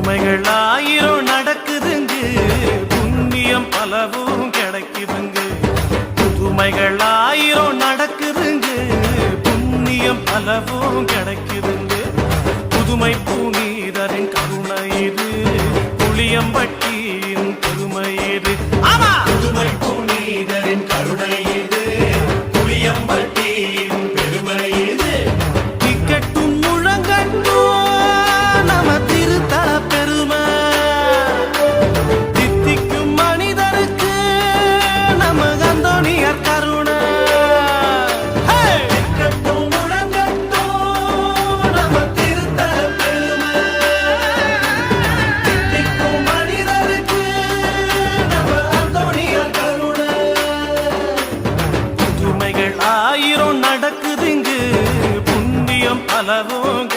புதுமைகள் ஆயிரம் நடக்குதுங்க, புண்ணியம் பலவும் கிடைக்குதுங்க. புதுமைகள் ஆயிரம் நடக்குதுங்க, புண்ணியம் பலவும் கிடைக்குதுங்க. புதுமை புனிதரின் கருணை இது, புளியம்பட்டியின் பெருமை இது. ஆமா, புதுமை புனிதரின் கருணை இது, புளியம்பட்டியின் பெருமை இது. டிக்கெட்டும் முழங்கட்டும் நம திருத்தல பெருமை, தித்திக்கும் மனிதருக்கு நம்ம அந்தோணியர் கருணை. டிக்கெட்டும் முழங்கட்டும் நம திருத்தல பெருமை, தித்திக்கும் மனிதருக்கு நம்ம அந்தோணியர் கருணை. புதுமைகள் ஆயிரம் நடக்குதுங்க, புண்ணியம் பலவும்